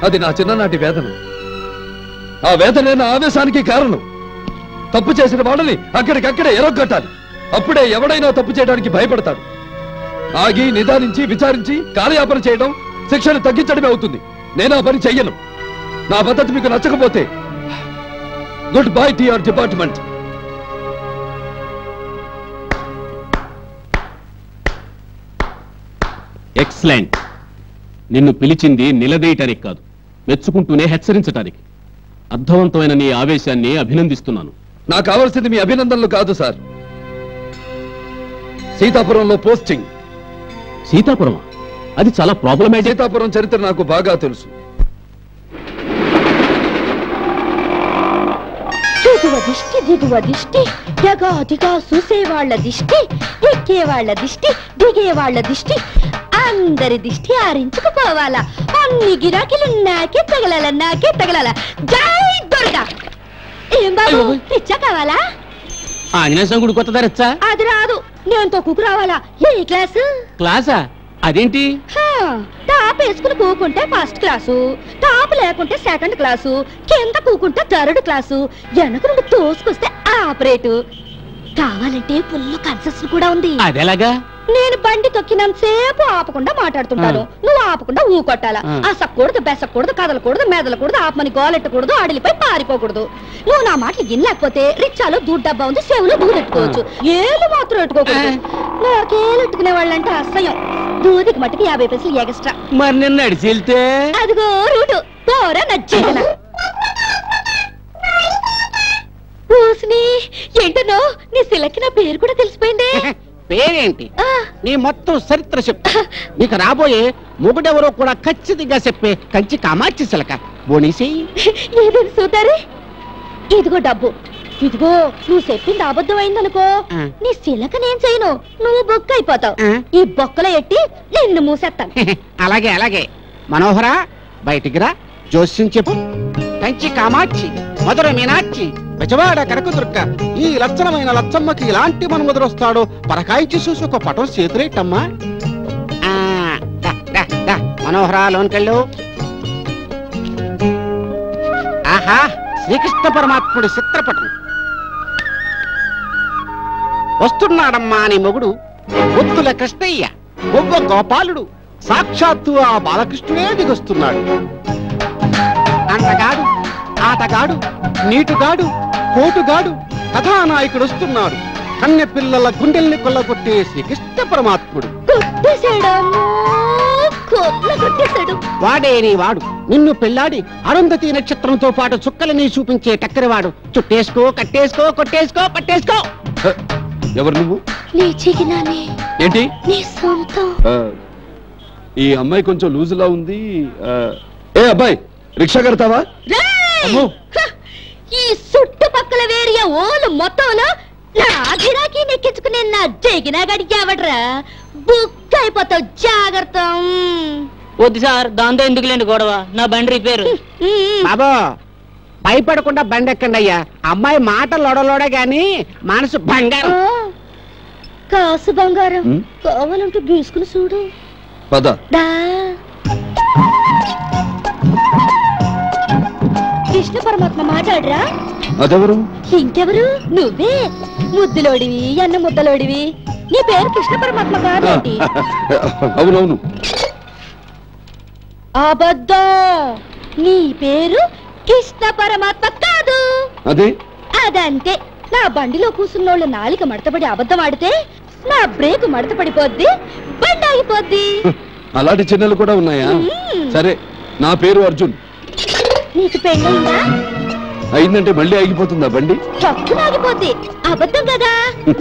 అది నా చిన్ననాటి వేదన. ఆ వేదనే నా ఆవేశానికి కారణం. తప్పు చేసిన వాళ్ళని అక్కడికక్కడే ఎరగొట్టాలి. అప్పుడే ఎవడైనా తప్పు చేయడానికి భయపడతాడు. ఆగి నిదానించి విచారించి కాలయాపన చేయడం, శిక్షను తగ్గించడమే అవుతుంది. నేను ఆ పని చెయ్యను. నా పద్ధతి మీకు నచ్చకపోతే good bye to your department. Excellent. నిన్ను పిలిచింది నిలదీయటానికి కాదు, మెచ్చుకుంటూనే హెచ్చరించటానికి. అర్థవంతమైన నీ ఆవేశాన్ని అభినందిస్తున్నాను. నాకు కావాల్సింది మీ అభినందనలు కాదు సార్. సీతాపురంలో పోస్టింగ్. సీతాపురమా? అది చాలా ప్రాబ్లమే. సీతాపురం చరిత్ర నాకు బాగా తెలుసు. దిగువ దిష్టి దిగువ దిష్టి, జగాదిగా చూసేవాళ్ల దిష్టి, ఎక్కేవాళ్ల దిష్టి, దిగేవాళ్ల దిష్టి, అందరి దిష్టి ఆరించుకుపోవాలా. అన్ని గిరాకీలు నాకే తగలాల, నాకే తగలాల. జై దుర్గా. ఏం బాబు, రిచ్చా కావాలా? ఆంజనేయ స్వామి గుడి కొత్తదా రిచ్చా? అది రాదు, నేను తొక్కుకు రావాలా. ఏ క్లాసు? క్లాసా? అదేంటి? టాప్ వేసుకుని కూకుంటే ఫస్ట్ క్లాసు, టాప్ లేకుంటే సెకండ్ క్లాసు, కింద కూకుంటే థర్డ్ క్లాసు, వెనక నుండి తోసుకొస్తే ఆపరేటు. కావాలంటే ఫుల్ కన్సెషన్ కూడా ఉంది. అదేలాగా? నేను బండి తొక్కినంతసేపు ఆపకుండా మాట్లాడుతుంటాను, నువ్వు ఆపకుండా ఊకొట్టాలా. అసక్కూడదు, బెసక్కూడదు, కదలకూడదు, మెదలకూడదు, ఆపమని గోలెట్టకూడదు, అడిలిపై పారిపోకూడదు. నువ్వు నా మాటలు ఇన్నలేకపోతే రిక్షాలో దూడ్ డబ్బా ఉంది, చెవులో దూరెట్టుకోవచ్చు, ఏలు మాత్రం ఎట్టుకోకూడదు. నాకేలెట్టుకునే వాళ్ళంటే అసహ్యం. దూదికి మట్టుకు 50 పైసలు ఎగస్ట్రా. మరి నిన్న నడిచి వెళ్తే? అదిగో రూటు తోరా నచ్చేదనా. ఏంటనో నీ సిలకి నా పేరు కూడా తెలిసిపోయిందే. పేరేంటి? నీ మొత్తం చరిత్ర చెప్పు. నీకు రాబోయే మొగుడెవరో కూడా ఖచ్చితంగా చెప్పే కంచి కామాచి సిలక బోనీసి. ఏదని చూతారే? ఇదిగో డబ్బు. ఇదిగో నువ్వు చెప్పింది అబద్ధం అయిందనుకో, నీ సిలక నేను చేయను, నువ్వు బొక్క అయిపోతావు. ఈ బొక్కలో ఎట్టి నిన్ను మూసేస్తాను. అలాగే అలాగే. మనోహరా, బయటికి రా. జోస్యం చెప్పు. కంచి కామాక్షి, మధుర మీనాక్షి, బెజవాడ కనకదుర్గ, ఈ లక్షణమైన లచ్చమ్మకి ఇలాంటి మనుమదురొస్తాడో పరకాయించి చూసి ఒక పటం చేతులేటమ్మా. మనోహరా, లోన్కెళ్ళు. ఆహా, శ్రీకృష్ణ పరమాత్ముడి చిత్రపటం. వస్తున్నాడమ్మా నీ మొగుడు, ఒత్తుల కృష్ణయ్య, గొప్ప గోపాలుడు, సాక్షాత్తు ఆ బాలకృష్ణుడే దిగొస్తున్నాడు. అంతగాడు, ఆటగాడు, నీటుగాడు, పోటుగాడు, కథానాయకుడు వస్తున్నాడు. కన్నె పిల్లల గుండెల్ని కొల్లగొట్టే శ్రీకృష్ణ పరమాత్ముడు. వాడే నీ వాడు, నిన్ను పెళ్లాడి అరుంధతి నక్షత్రంతో పాటు చుక్కలని చూపించే టక్కరివాడు. చుట్టేసుకో, కట్టేసుకో, కొట్టేసుకో, పట్టేసుకో. ఎవరు నువ్వు? ఏంటి ఈ అమ్మాయి కొంచెం లూజులా ఉంది. ఏ అబ్బాయి, రిక్షా కడతావా? ఈ చుట్టుపక్కల వేరియా ఓలు మొత్తంలో నా గిరాకీ నెక్కించుకునే నా జగినా గడికి అవడరా, బుక్ అయిపోతావు. జాగ్రత్త. వద్దు సార్, దాంతో ఎందుకులేండి గొడవ, నా బండి రిపేరు. బాబో, భయపడకుండా బండి ఎక్కండి అయ్యా. అమ్మాయి మాటలు లొడలోడే గాని మనసు బంగారం. కాసు బంగారం కావాలంటూ గీసుకుని చూడు. కృష్ణ పరమాత్మ మాట్లాడరా? అదెవరు? ఇంకెవరు? నువ్వే. ముద్దులోడివి, అన్న ముద్దలోడివి. నీ పేరు కృష్ణ పరమాత్మ కాదేంటి? అవునవును. అబద్ధం. నీ పేరు కృష్ణ పరమాత్మ కాదు. అదే అదంతే. నా బండిలో కూసున్నోళ్ళు నాలిక మడతపడి అబద్ధం ఆడితే నా బ్రేకు మడత పడిపోద్ది, బండి ఆగిపోద్ది. అలాంటి చిన్నలు కూడా ఉన్నాయా? సరే, నా పేరు అర్జున్. నీకు పెళ్ళయిందా? అయిందంటే మళ్ళీ ఆగిపోతుందా బండి? చక్కున ఆగిపోద్ది. అబద్ధం కదా,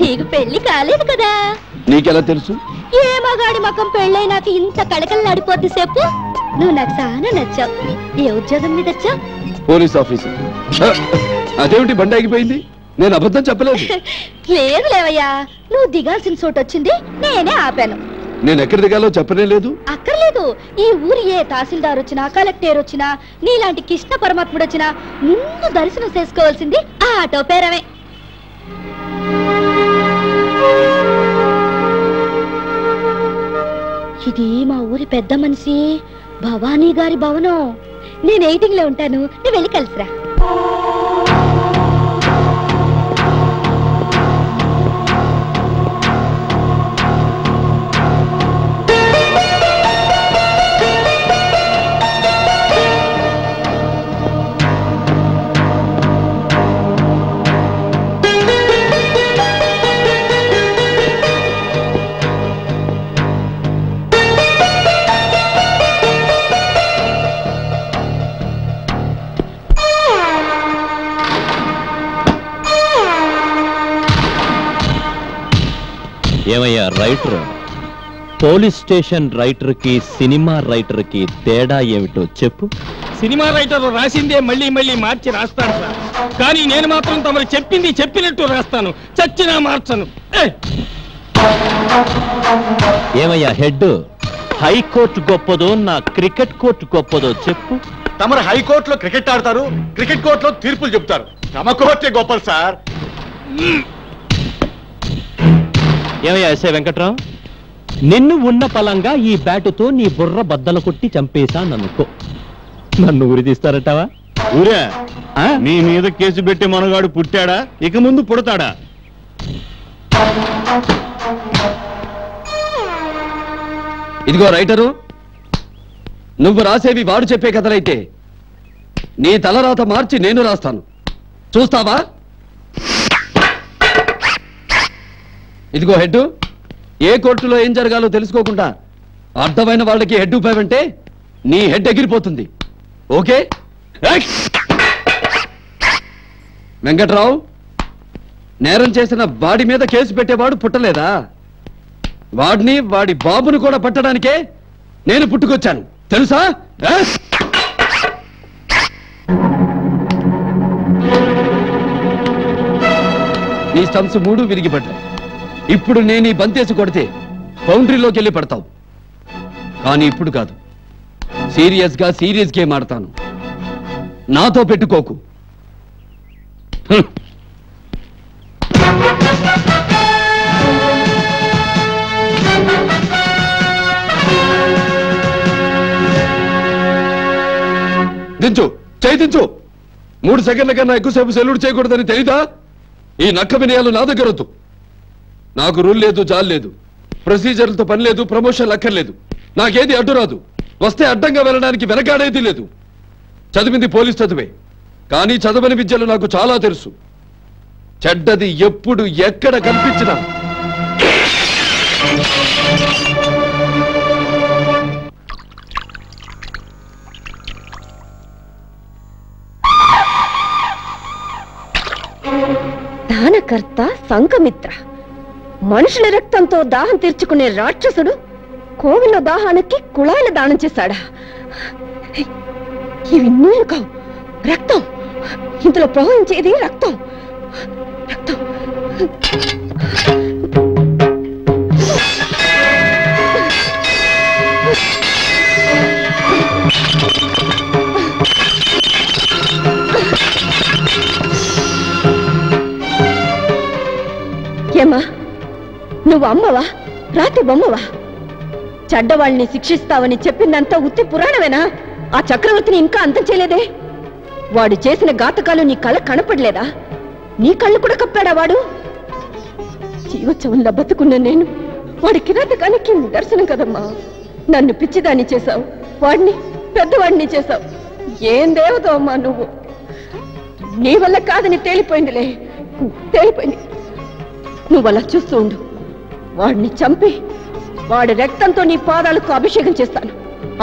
నీకు పెళ్లి కాలేదు కదా. నీకెలా తెలుసు? ఏ మగాడి మకం పెళ్ళైనాక ఇంత కళకళలాడిపోద్ది చెప్పు. నువ్వు నాకు చాలా నచ్చావు. ఏ ఉద్యోగం మీద వచ్చావు? Police officer. అదేమిటి బండి ఆగిపోయింది? నేను అబద్ధం చెప్పలేదు. లేదు లేవయ్యా, నువ్వు దిగాల్సిన చోటు వచ్చింది, నేనే ఆపాను. నేను ఎక్కడ దిగాలో చెప్పనే లేదు. అక్కర్లేదు. ఈ ఊరి ఏ తహసీల్దార్ వచ్చినా, కలెక్టర్ వచ్చినా, నీలాంటి కృష్ణ పరమాత్ముడు వచ్చినా ముందు దర్శనం చేసుకోవాల్సింది ఆ ఆటో పేరమే. ఇది మా ఊరి పెద్ద మనిషి భవానీ గారి భవనం. నేను ఎయిటింగ్ లో ఉంటాను, నువ్వు వెళ్ళి కలిసిరా. ఏమయ్యా రైటర్, పోలీస్ స్టేషన్ రైటర్ కి సినిమా రైటర్ కి తేడా ఏమిటో చెప్పు. సినిమా రైటర్ రాసిందే మళ్ళీ మళ్ళీ మార్చి రాస్తాను సార్, కానీ నేను మాత్రం తమరు చెప్పింది చెప్పినట్టు రాస్తాను, చచ్చినా మార్చను. ఏమయ్యా హెడ్, హైకోర్టు గొప్పదో నా క్రికెట్ కోర్టు గొప్పదో చెప్పు. తమరు హైకోర్టులో క్రికెట్ ఆడతారు, క్రికెట్ కోర్టులో తీర్పులు చెప్తారు. తమ కోర్టే గొప్పది సార్. ఏమయ్యా ఎస్ఐ వెంకట్రావు, నిన్ను ఉన్న పలంగా ఈ బ్యాటుతో నీ బుర్ర బద్దలు కొట్టి చంపేశాననుకో, నన్ను ఉరి తీస్తారటవా? ఊరే నీ మీద కేసు పెట్టి మనగాడు పుట్టాడా, ఇక ముందు పుడతాడా? ఇదిగో రైటరు, నువ్వు రాసేవి వాడు చెప్పే కథలైతే నీ తలరాత మార్చి నేను రాస్తాను, చూస్తావా? ఇదిగో హెడ్, ఏ కోర్టులో ఏం జరగాలో తెలుసుకోకుండా అర్థమైన వాళ్ళకి హెడ్ ఉపయోగంటే నీ హెడ్ ఎగిరిపోతుంది. ఓకే? వెంకట్రావు, నేరం చేసిన వాడి మీద కేసు పెట్టేవాడు పుట్టలేదా? వాడిని వాడి బాబును కూడా పట్టడానికే నేను పుట్టుకొచ్చాను, తెలుసా? నీ స్టంప్స్ 3 విరిగిపడ్డాయి. ఇప్పుడు నేను ఈ బంతేసి కొడితే బౌండరీలోకి వెళ్ళి పడతావు, కానీ ఇప్పుడు కాదు. సీరియస్ గేమ్ ఆడతాను, నాతో పెట్టుకోకు. దించు, చేయి దించు. 3 సెకండ్ల కన్నా ఎక్కువసేపు సెల్యూట్ చేయకూడదని తెలీదా? ఈ నక్క వినయాలు నా దగ్గర వద్దు. నాకు రూల్ లేదు, జాల్ లేదు, ప్రొసీజర్లతో పని లేదు, ప్రమోషన్ అక్కర్లేదు. నాకేది అడ్డు రాదు, వస్తే అడ్డంగా వెళ్ళడానికి వెనకాడేది లేదు. చదివింది పోలీస్ చదివే, కానీ చదవని విద్యలు నాకు చాలా తెలుసు. చెడ్డది ఎప్పుడు ఎక్కడ కనిపించినా దానకర్త సంఘమిత్ర, మనుషుల రక్తంతో దాహం తీర్చుకునే రాక్షసుడు కోవిలో దాహానికి కుళాయిల దానం చేశాడా? ఇవి నీళ్లు కావు, రక్తం. ఇందులో ప్రవహించేది రక్తం. రక్తం. ఏమా, నువ్వు అమ్మవా, రాతి బొమ్మవా? చెడ్డవాళ్ళని శిక్షిస్తావని చెప్పిందంతా ఉత్తి పురాణమేనా? ఆ చక్రవర్తిని ఇంకా అంతం చేయలేదే? వాడు చేసిన ఘాతకాలు నీ కళ్ళ కనపడలేదా? నీ కళ్ళు కూడా కప్పాడా వాడు? జీవోత్సవంలో బతుకున్న నేను వాడి కిరాతకానికి నిదర్శనం కదమ్మా. నన్ను పిచ్చిదాన్ని చేశావు, వాడిని పెద్దవాడిని చేశావు. ఏం దేవతో అమ్మా నువ్వు? నీ వల్ల కాదని తేలిపోయిందిలే, తేలిపోయింది. నువ్వు అలా చూస్తూ ఉండు. వాడిని చంపి వాడి రక్తంతో నీ పాదాలకు అభిషేకం చేస్తాను.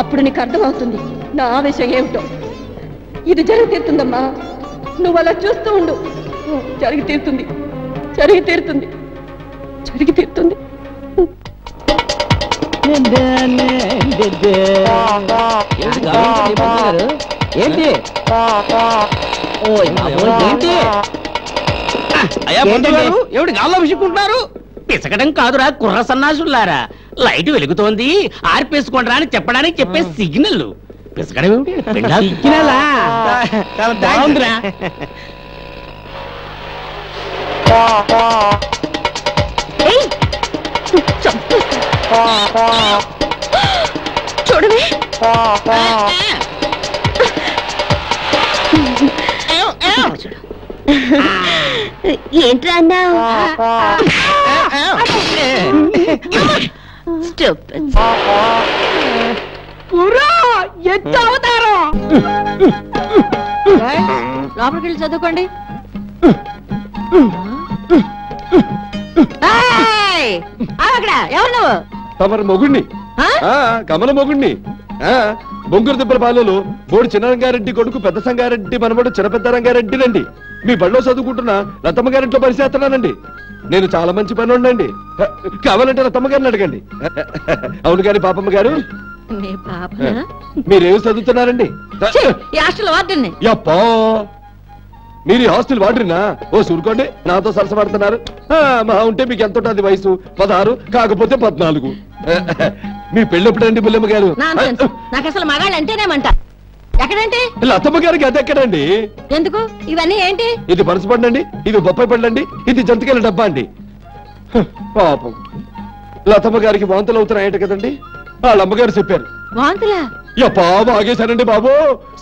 అప్పుడు నీకు అర్థమవుతుంది నా ఆవేశం ఏమిటో. ఇది జరిగి తీరుతుందమ్మా, నువ్వు అలా చూస్తూ ఉండు. జరిగి తీరుతుంది, జరిగి తీరుతుంది, జరిగి తీరుతుంది. ఏంటి ఎవడు గాల్లో విసుకుంటున్నారు? పిసకడం కాదురా కుర్ర సన్నాసులారా, లైట్ వెలుగుతోంది ఆర్పేసుకోండిరా అని చెప్పడానికి చెప్పే సిగ్నల్. పిసకడం ఏమిటి? చూడవే, ఏంట్రా అన్నావు? లోపలికి వెళ్ళి చదువుకోండి. అక్కడ ఎవరు నువ్వు? తమరి మొగుణ్ణి, కమల మొగుణ్ణి. బొంగురు దిబ్బల పాలలో బోడి చిన్నరంగారెడ్డి కొడుకు పెద్ద సంగారెడ్డి మనబడు చిన్నపెద్ద రంగారెడ్డినండి. మీ బడిలో చదువుకుంటున్న రతమ్మ గారింట్లో పరిచేస్తున్నానండి. నేను చాలా మంచి పని ఉండండి. కావాలంటే రతమ్మ గారిని అడగండి. అవును గాని పాపమ్మ గారు, మీరేమి చదువుతున్నారండి? యప్పా, మీరు హాస్టల్ వాడినా? ఓ చూరుకోండి, నాతో సరసపడుతున్నారు. మా ఉంటే మీకు ఎంత ఉంటుంది వయసు? 16, కాకపోతే 14. మీ పెళ్ళెప్పుడండి బుల్లమ్మ గారు? నాకు అసలు మగాళ్ళు అంటేనేమంట. ఎక్కడంటే? లతమ్మ గారికి అది ఎక్కడండి? ఎందుకు ఇవన్నీ ఏంటి? ఇది పనస పండండి, ఇది బొప్పాయి పండండి, ఇది జంతికల డబ్బా అండి. పాపం లతమ్మ గారికి వాంతులు అవుతున్నాయట కదండి, వాళ్ళ అమ్మగారు చెప్పారు. వాంతులా? యప్పా, ఆగేశానండి బాబు.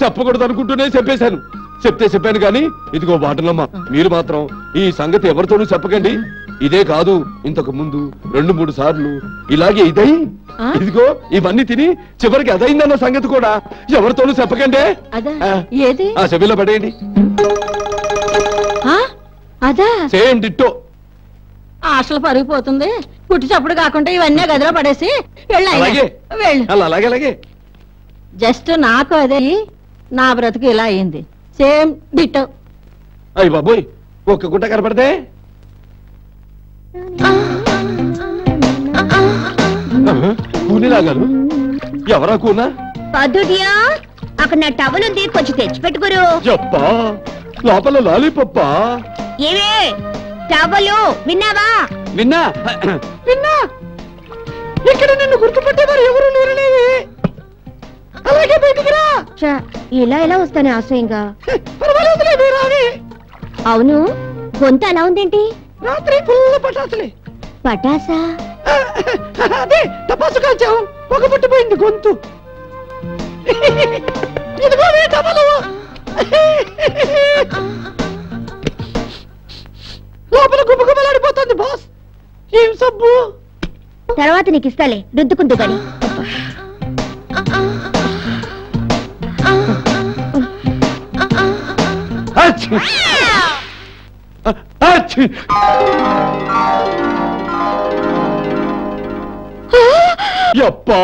చెప్పకూడదు అనుకుంటూనే చెప్పేశాను. చెప్పాను కానీ ఇదిగో బాటలమ్మ, మీరు మాత్రం ఈ సంగతి ఎవరితోనూ చెప్పకండి. ఇదే కాదు, ఇంతకు ముందు 2-3 సార్లు ఇలాగే ఇదై ఇదిగో ఇవన్నీ తిని చివరికి అదైందన్న సంగతి కూడా ఎవరితోనూ చెప్పకండి. ఆ చెవిలో పడేయండి. Same ditto. హాస్టల్ పరిగిపోతుంది. పుట్టి చప్పుడు కాకుండా ఇవన్నీ గదిలో పడేసి అలాగే జస్ట్ నాకు అదే నా బ్రతుకు ఇలా అయింది. Same ditto. అయ్యి బాబోయ్, ఒక్క గుట్ట కనపడితే కూనిలాగాను. ఎవరా కూనా? పదుడియా, అక్కడ నా టవల్ ఉంది, కొంచెం తెచ్చి పెట్టుకోరు. చెప్పా, లోపల లాలీపప్పా? ఏవే టవలు విన్నావా? విన్నా. ఇక్కడ నిన్ను గుర్తుపట్టేవారు ఎవరు లేరలేవి. అలాగే బయటికి రా. ఇలా ఎలా వస్తానే ఆశయంగా? అవును, గొంతు అలా ఉందేంటి? రాత్రి ఫుల్ పటాసులే. పటాసా? అదే టపాసు కాల్చావు, పొగ పట్టిపోయింది గొంతు. లోపల గుబగుబలాడిపోతుంది బాస్. ఏం సబ్బు? తర్వాత నీకు ఇస్తాలే, రుద్దుకుంటూ గాని. యప్పా.